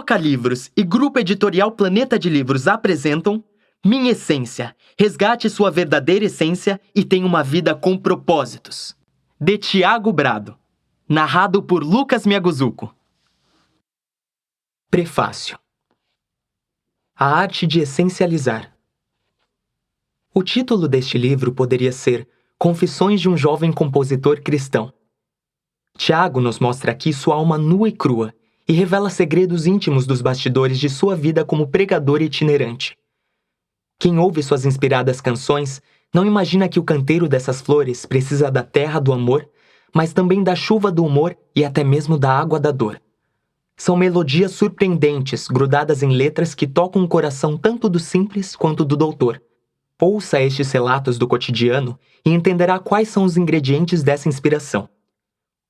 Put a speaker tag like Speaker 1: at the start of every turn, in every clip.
Speaker 1: Toca Livros e Grupo Editorial Planeta de Livros apresentam Minha Essência, resgate sua verdadeira essência e tenha uma vida com propósitos. De Tiago Brado. Narrado por Lucas Miaguzuco. Prefácio. A arte de essencializar. O título deste livro poderia ser Confissões de um Jovem Compositor Cristão. Tiago nos mostra aqui sua alma nua e crua e revela segredos íntimos dos bastidores de sua vida como pregador itinerante. Quem ouve suas inspiradas canções não imagina que o canteiro dessas flores precisa da terra do amor, mas também da chuva do humor e até mesmo da água da dor. São melodias surpreendentes, grudadas em letras que tocam o coração tanto do simples quanto do doutor. Ouça estes relatos do cotidiano e entenderá quais são os ingredientes dessa inspiração.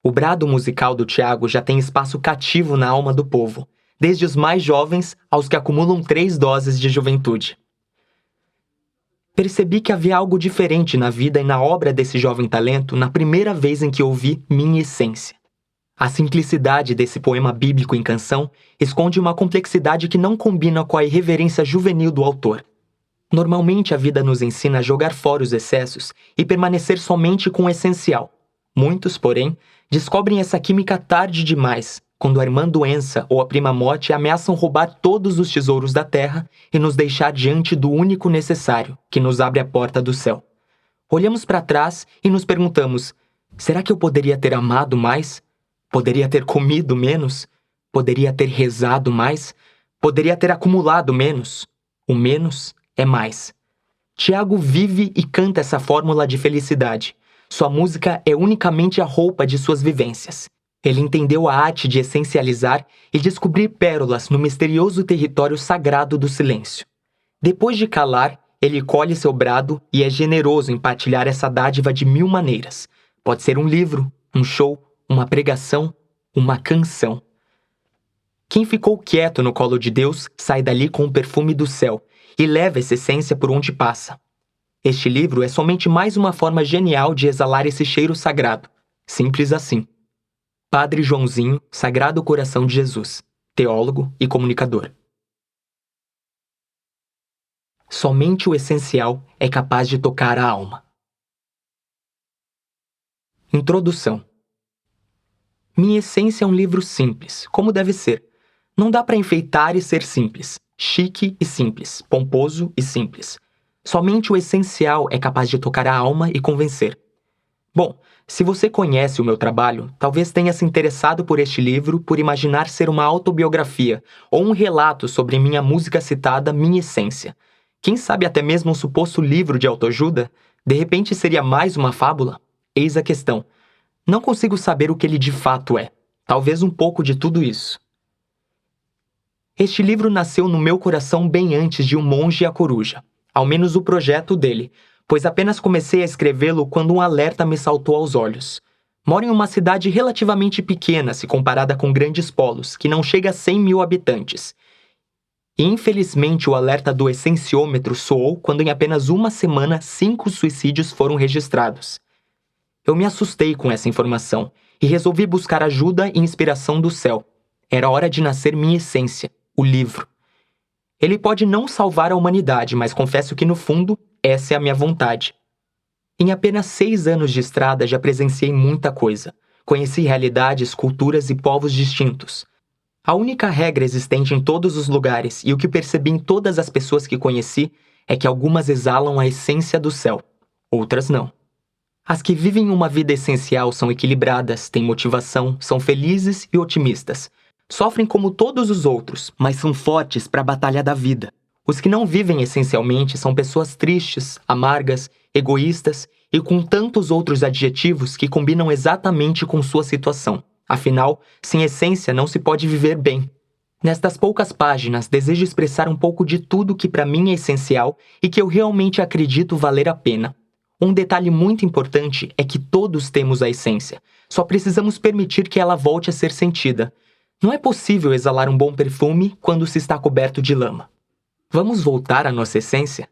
Speaker 1: O brado musical do Tiago já tem espaço cativo na alma do povo, desde os mais jovens aos que acumulam 3 doses de juventude. Percebi que havia algo diferente na vida e na obra desse jovem talento na primeira vez em que ouvi Minha Essência. A simplicidade desse poema bíblico em canção esconde uma complexidade que não combina com a irreverência juvenil do autor. Normalmente a vida nos ensina a jogar fora os excessos e permanecer somente com o essencial. Muitos, porém, descobrem essa química tarde demais, quando a irmã doença ou a prima morte ameaçam roubar todos os tesouros da terra e nos deixar diante do único necessário, que nos abre a porta do céu. Olhamos para trás e nos perguntamos, será que eu poderia ter amado mais? Poderia ter comido menos? Poderia ter rezado mais? Poderia ter acumulado menos? O menos é mais. Tiago vive e canta essa fórmula de felicidade. Sua música é unicamente a roupa de suas vivências. Ele entendeu a arte de essencializar e descobrir pérolas no misterioso território sagrado do silêncio. Depois de calar, ele colhe seu brado e é generoso em partilhar essa dádiva de 1000 maneiras. Pode ser um livro, um show, uma pregação, uma canção. Quem ficou quieto no colo de Deus sai dali com o perfume do céu e leva essa essência por onde passa. Este livro é somente mais uma forma genial de exalar esse cheiro sagrado. Simples assim. Padre Joãozinho, Sagrado Coração de Jesus, teólogo e comunicador. Somente o essencial é capaz de tocar a alma. Introdução. Minha Essência é um livro simples, como deve ser. Não dá para enfeitar e ser simples, chique e simples, pomposo e simples. Somente o essencial é capaz de tocar a alma e convencer. Bom, se você conhece o meu trabalho, talvez tenha se interessado por este livro por imaginar ser uma autobiografia ou um relato sobre minha música citada Minha Essência. Quem sabe até mesmo um suposto livro de autoajuda? De repente seria mais uma fábula? Eis a questão. Não consigo saber o que ele de fato é. Talvez um pouco de tudo isso. Este livro nasceu no meu coração bem antes de O Monge e a Coruja. Ao menos o projeto dele, pois apenas comecei a escrevê-lo quando um alerta me saltou aos olhos. Moro em uma cidade relativamente pequena se comparada com grandes polos, que não chega a 100.000 habitantes. E infelizmente o alerta do essenciômetro soou quando em apenas uma semana 5 suicídios foram registrados. Eu me assustei com essa informação e resolvi buscar ajuda e inspiração do céu. Era hora de nascer minha essência, o livro. Ele pode não salvar a humanidade, mas confesso que no fundo, essa é a minha vontade. Em apenas 6 anos de estrada já presenciei muita coisa. Conheci realidades, culturas e povos distintos. A única regra existente em todos os lugares e o que percebi em todas as pessoas que conheci é que algumas exalam a essência do céu, outras não. As que vivem uma vida essencial são equilibradas, têm motivação, são felizes e otimistas. Sofrem como todos os outros, mas são fortes para a batalha da vida. Os que não vivem essencialmente são pessoas tristes, amargas, egoístas e com tantos outros adjetivos que combinam exatamente com sua situação. Afinal, sem essência não se pode viver bem. Nestas poucas páginas, desejo expressar um pouco de tudo que para mim é essencial e que eu realmente acredito valer a pena. Um detalhe muito importante é que todos temos a essência. Só precisamos permitir que ela volte a ser sentida. Não é possível exalar um bom perfume quando se está coberto de lama. Vamos voltar à nossa essência?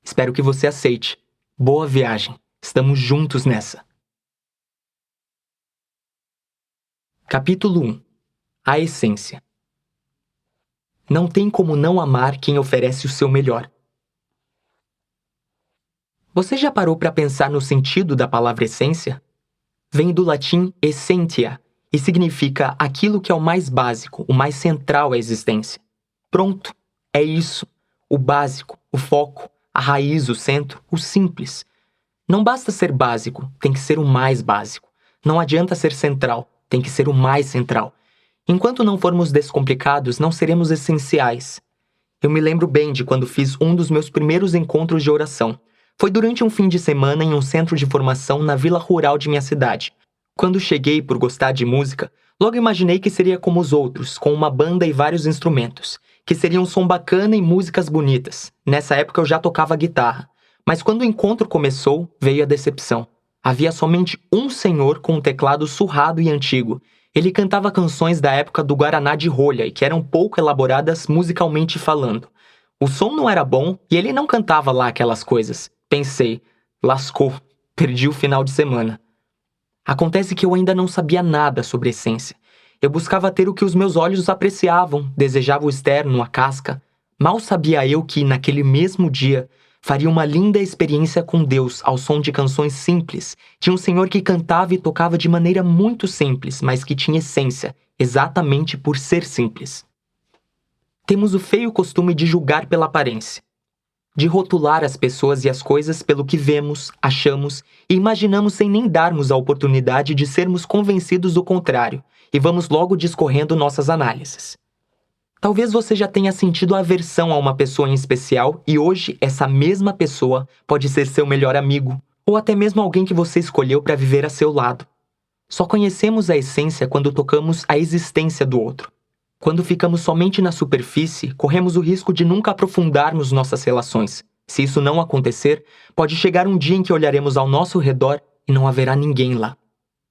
Speaker 1: Espero que você aceite. Boa viagem. Estamos juntos nessa. Capítulo 1. A Essência. Não tem como não amar quem oferece o seu melhor. Você já parou para pensar no sentido da palavra essência? Vem do latim essentia e significa aquilo que é o mais básico, o mais central à existência. Pronto, é isso. O básico, o foco, a raiz, o centro, o simples. Não basta ser básico, tem que ser o mais básico. Não adianta ser central, tem que ser o mais central. Enquanto não formos descomplicados, não seremos essenciais. Eu me lembro bem de quando fiz um dos meus primeiros encontros de oração. Foi durante um fim de semana em um centro de formação na vila rural de minha cidade. Quando cheguei por gostar de música, logo imaginei que seria como os outros, com uma banda e vários instrumentos, que seria um som bacana e músicas bonitas. Nessa época eu já tocava guitarra. Mas quando o encontro começou, veio a decepção. Havia somente um senhor com um teclado surrado e antigo. Ele cantava canções da época do Guaraná de rolha e que eram pouco elaboradas musicalmente falando. O som não era bom e ele não cantava lá aquelas coisas. Pensei, lascou, perdi o final de semana. Acontece que eu ainda não sabia nada sobre essência. Eu buscava ter o que os meus olhos apreciavam, desejava o externo, a casca. Mal sabia eu que, naquele mesmo dia, faria uma linda experiência com Deus ao som de canções simples, de um senhor que cantava e tocava de maneira muito simples, mas que tinha essência, exatamente por ser simples. Temos o feio costume de julgar pela aparência, de rotular as pessoas e as coisas pelo que vemos, achamos e imaginamos sem nem darmos a oportunidade de sermos convencidos do contrário, e vamos logo discorrendo nossas análises. Talvez você já tenha sentido aversão a uma pessoa em especial e hoje essa mesma pessoa pode ser seu melhor amigo, ou até mesmo alguém que você escolheu para viver a seu lado. Só conhecemos a essência quando tocamos a existência do outro. Quando ficamos somente na superfície, corremos o risco de nunca aprofundarmos nossas relações. Se isso não acontecer, pode chegar um dia em que olharemos ao nosso redor e não haverá ninguém lá.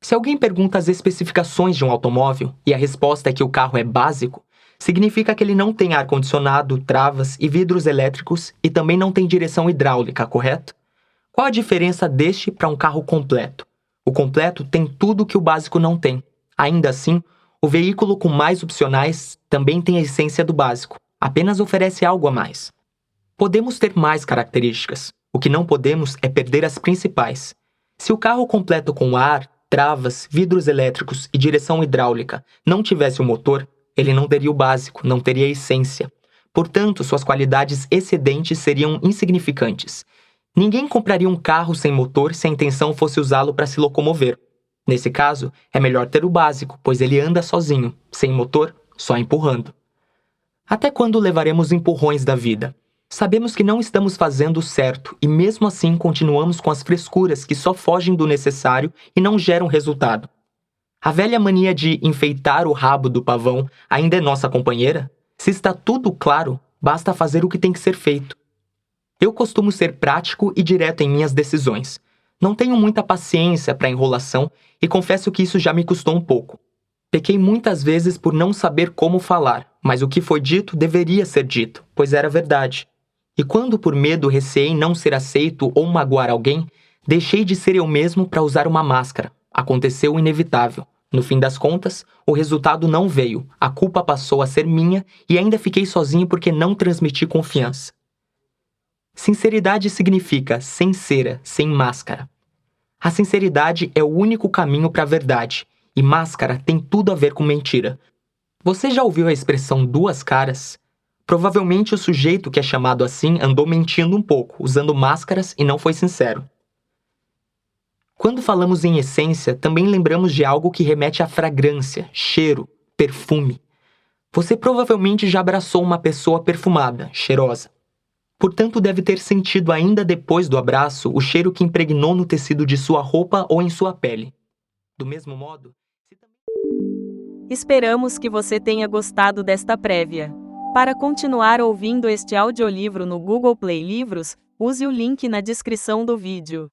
Speaker 1: Se alguém pergunta as especificações de um automóvel e a resposta é que o carro é básico, significa que ele não tem ar-condicionado, travas e vidros elétricos e também não tem direção hidráulica, correto? Qual a diferença deste para um carro completo? O completo tem tudo que o básico não tem. Ainda assim, o veículo com mais opcionais também tem a essência do básico, apenas oferece algo a mais. Podemos ter mais características, o que não podemos é perder as principais. Se o carro completo com ar, travas, vidros elétricos e direção hidráulica não tivesse o motor, ele não teria o básico, não teria a essência. Portanto, suas qualidades excedentes seriam insignificantes. Ninguém compraria um carro sem motor se a intenção fosse usá-lo para se locomover. Nesse caso, é melhor ter o básico, pois ele anda sozinho, sem motor, só empurrando. Até quando levaremos empurrões da vida? Sabemos que não estamos fazendo o certo e mesmo assim continuamos com as frescuras que só fogem do necessário e não geram resultado. A velha mania de enfeitar o rabo do pavão ainda é nossa companheira? Se está tudo claro, basta fazer o que tem que ser feito. Eu costumo ser prático e direto em minhas decisões. Não tenho muita paciência para enrolação e confesso que isso já me custou um pouco. Pequei muitas vezes por não saber como falar, mas o que foi dito deveria ser dito, pois era verdade. E quando por medo receei não ser aceito ou magoar alguém, deixei de ser eu mesmo para usar uma máscara. Aconteceu o inevitável. No fim das contas, o resultado não veio, a culpa passou a ser minha e ainda fiquei sozinho porque não transmiti confiança. Sinceridade significa sem cera, sem máscara. A sinceridade é o único caminho para a verdade, e máscara tem tudo a ver com mentira. Você já ouviu a expressão duas caras? Provavelmente o sujeito que é chamado assim andou mentindo um pouco, usando máscaras e não foi sincero. Quando falamos em essência, também lembramos de algo que remete à fragrância, cheiro, perfume. Você provavelmente já abraçou uma pessoa perfumada, cheirosa. Portanto, deve ter sentido ainda depois do abraço o cheiro que impregnou no tecido de sua roupa ou em sua pele. Do mesmo modo,
Speaker 2: Esperamos que você tenha gostado desta prévia. Para continuar ouvindo este audiolivro no Google Play Livros, use o link na descrição do vídeo.